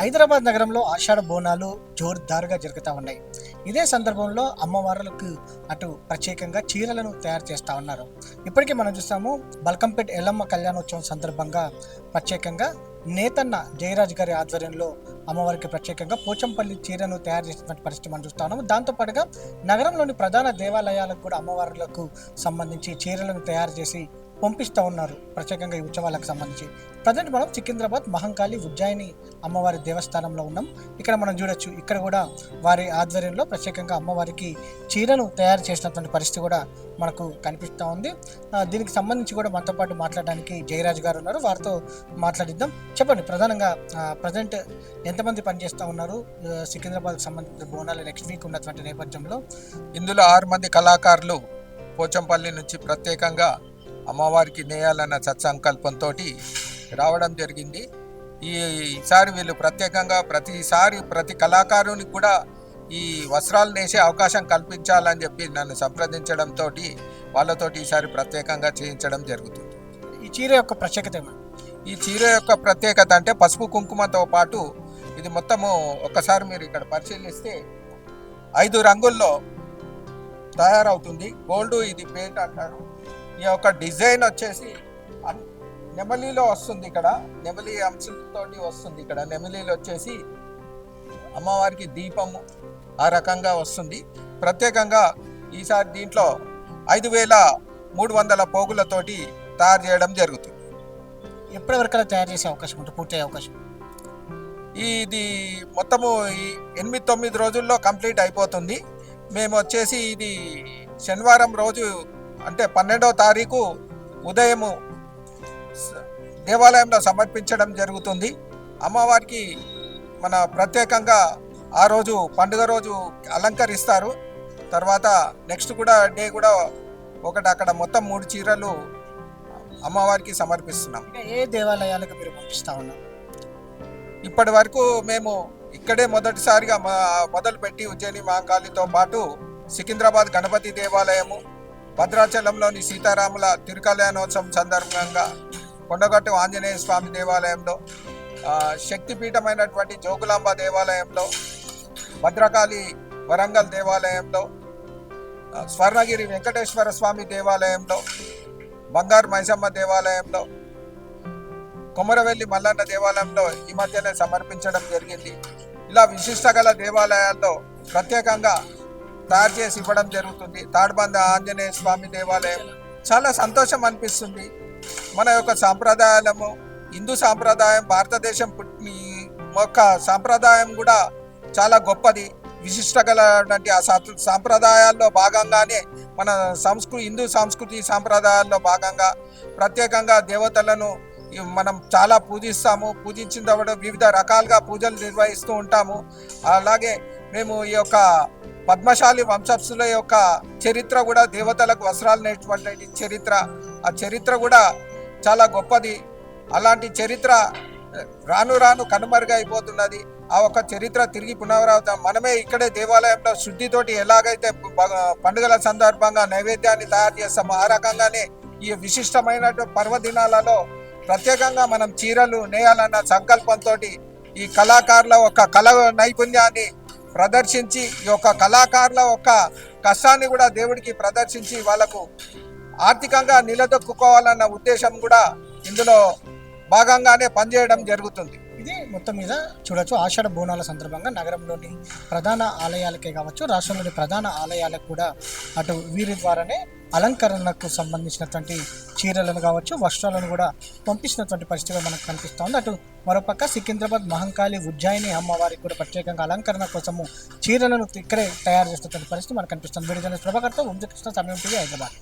హైదరాబాద్ నగరంలో ఆషాఢ బోనాలు జోరుదారుగా జరుగుతూ ఉన్నాయి. ఇదే సందర్భంలో అమ్మవార్లకు అటు ప్రత్యేకంగా చీరలను తయారు చేస్తూ ఉన్నారు. ఇప్పటికే మనం చూస్తాము బల్కంపేట్ ఎల్లమ్మ కళ్యాణోత్సవం సందర్భంగా ప్రత్యేకంగా నేతన్న జయరాజ్ గారి ఆధ్వర్యంలో అమ్మవారికి ప్రత్యేకంగా పోచంపల్లి చీరను తయారు చేసినటువంటి పరిస్థితి మనం చూస్తా ఉన్నాము. దాంతోపాటుగా నగరంలోని ప్రధాన దేవాలయాలకు కూడా అమ్మవార్లకు సంబంధించి చీరలను తయారు చేసి పంపిస్తూ ఉన్నారు. ప్రత్యేకంగా ఈ ఉత్సవాలకు సంబంధించి ప్రజెంట్ మనం సికింద్రాబాద్ మహంకాళి ఉజ్జయిని అమ్మవారి దేవస్థానంలో ఉన్నాం. ఇక్కడ మనం చూడొచ్చు, ఇక్కడ కూడా వారి ఆధ్వర్యంలో ప్రత్యేకంగా అమ్మవారికి చీరను తయారు చేసినటువంటి పరిస్థితి కూడా మనకు కనిపిస్తూ ఉంది. దీనికి సంబంధించి కూడా మనతో పాటు మాట్లాడడానికి జయరాజ్ గారు ఉన్నారు, వారితో మాట్లాడిద్దాం. చెప్పండి, ప్రధానంగా ప్రజెంట్ ఎంతమంది పనిచేస్తూ ఉన్నారు సికింద్రాబాద్కి సంబంధించిన బోనాలు నెక్స్ట్ వీక్ ఉన్నటువంటి నేపథ్యంలో? ఇందులో 6 మంది కళాకారులు పోచంపల్లి నుంచి ప్రత్యేకంగా అమ్మవారికి నేయాలన్న సత్సంకల్పంతో రావడం జరిగింది. ఈసారి వీళ్ళు ప్రత్యేకంగా ప్రతి కళాకారునికి కూడా ఈ వస్త్రాలు నేసే అవకాశం కల్పించాలని చెప్పి నన్ను సంప్రదించడంతో వాళ్ళతోటి ఈసారి ప్రత్యేకంగా చేయించడం జరుగుతుంది. ఈ చీర యొక్క ప్రత్యేకత ఏమన్నా? ఈ చీర యొక్క ప్రత్యేకత అంటే పసుపు కుంకుమతో పాటు ఇది మొత్తము ఒక్కసారి మీరు ఇక్కడ పరిశీలిస్తే 5 రంగుల్లో తయారవుతుంది. గోల్డ్, ఇది పెయింట్ అంటారు. ఈ యొక్క డిజైన్ వచ్చేసి నెమలిలో వస్తుంది. ఇక్కడ నెమలి అంశంతోటి వస్తుంది. ఇక్కడ నెమలిలో వచ్చేసి అమ్మవారికి దీపము ఆ రకంగా వస్తుంది. ప్రత్యేకంగా ఈసారి దీంట్లో 5,300 పోగులతోటి తయారు చేయడం జరుగుతుంది. ఎప్పటి వరకు తయారు చేసే అవకాశం ఉంటుంది, పూర్తి అవకాశం? ఇది మొత్తము 8-9 రోజుల్లో కంప్లీట్ అయిపోతుంది. మేము వచ్చేసి ఇది శనివారం రోజు అంటే 12వ తారీఖు ఉదయము దేవాలయంలో సమర్పించడం జరుగుతుంది. అమ్మవారికి మన ప్రత్యేకంగా ఆ రోజు పండుగ రోజు అలంకరిస్తారు. తర్వాత నెక్స్ట్ డే కూడా ఒకటి అక్కడ మొత్తం 3 చీరలు అమ్మవారికి సమర్పిస్తున్నాం. ఏ దేవాలయాలకు మీరు పంపిస్తా ఉన్నారు? ఇప్పటి వరకు మేము ఇక్కడే మొదటిసారిగా మొదలుపెట్టి ఉజ్జయిని మహంకాళితో పాటు సికింద్రాబాద్ గణపతి దేవాలయము, భద్రాచలంలోని సీతారాముల తిరుకల్యాణోత్సవం సందర్భంగా కొండగట్టు ఆంజనేయ స్వామి దేవాలయంలో, శక్తిపీఠమైనటువంటి జోగులాంబ దేవాలయంలో, భద్రకాళి వరంగల్ దేవాలయంలో, స్వర్ణగిరి వెంకటేశ్వర స్వామి దేవాలయంలో, బంగారు మైసమ్మ దేవాలయంలో, కొమరవెల్లి మల్లన్న దేవాలయంలో ఈ మధ్యనే సమర్పించడం జరిగింది. ఇలా విశిష్ట గల దేవాలయాల్లో ప్రత్యేకంగా తయారు చేసి ఇవ్వడం జరుగుతుంది. తాడ్బంద ఆంజనేయ స్వామి దేవాలయం చాలా సంతోషం అనిపిస్తుంది. మన యొక్క సాంప్రదాయాలము, హిందూ సాంప్రదాయం, భారతదేశం యొక్క సాంప్రదాయం కూడా చాలా గొప్పది. విశిష్ట గలటువంటి ఆ సాంప్రదాయాల్లో భాగంగానే మన హిందూ సంస్కృతి సాంప్రదాయాల్లో భాగంగా ప్రత్యేకంగా దేవతలను మనం చాలా పూజిస్తాము. పూజించిన తర్వాత వివిధ రకాలుగా పూజలు నిర్వహిస్తూ ఉంటాము. అలాగే మేము ఈ యొక్క పద్మశాలి వంశస్థుల యొక్క చరిత్ర కూడా, దేవతలకు వస్త్రాలు నేర్చుకున్నటువంటి చరిత్ర, ఆ చరిత్ర కూడా చాలా గొప్పది. అలాంటి చరిత్ర రాను రాను కనుమరుగైపోతున్నది. ఆ ఒక చరిత్ర తిరిగి పునరావృతం. మనమే ఇక్కడే దేవాలయంలో శుద్ధితోటి ఎలాగైతే పండుగల సందర్భంగా నైవేద్యాన్ని తయారు చేస్తామో ఆ రకంగానే ఈ విశిష్టమైన పర్వదినాలలో ప్రత్యేకంగా మనం చీరలు నేయాలన్న సంకల్పంతో ఈ కళాకారుల ఒక కళ నైపుణ్యాన్ని ప్రదర్శించి, ఈ యొక్క కళాకారుల యొక్క కష్టాన్ని కూడా దేవుడికి ప్రదర్శించి వాళ్ళకు ఆర్థికంగా నిలదొక్కుకోవాలన్న ఉద్దేశం కూడా ఇందులో భాగంగానే పనిచేయడం జరుగుతుంది. ఇది మొత్తం మీద చూడొచ్చు, ఆషాఢ బోనాల సందర్భంగా నగరంలోని ప్రధాన ఆలయాలకే కావచ్చు, రాష్ట్రంలోని ప్రధాన ఆలయాలకు కూడా అటు వీరి ద్వారానే అలంకరణకు సంబంధించినటువంటి చీరలను కావచ్చు, వస్త్రాలను కూడా పంపించినటువంటి పరిస్థితి మనకు కనిపిస్తూ ఉంది. అటు మరోపక్క సికింద్రాబాద్ మహంకాళి ఉజ్జయిని అమ్మవారికి కూడా ప్రత్యేకంగా అలంకరణ కోసము చీరలను ఇక్కడే తయారు చేస్తున్నటువంటి పరిస్థితి మనకు కనిపిస్తుంది. వీడియో జర్నలిస్ట్ ప్రభాకర్తో వంశకృష్ణ, సమయం టీవీ, హైదరాబాద్.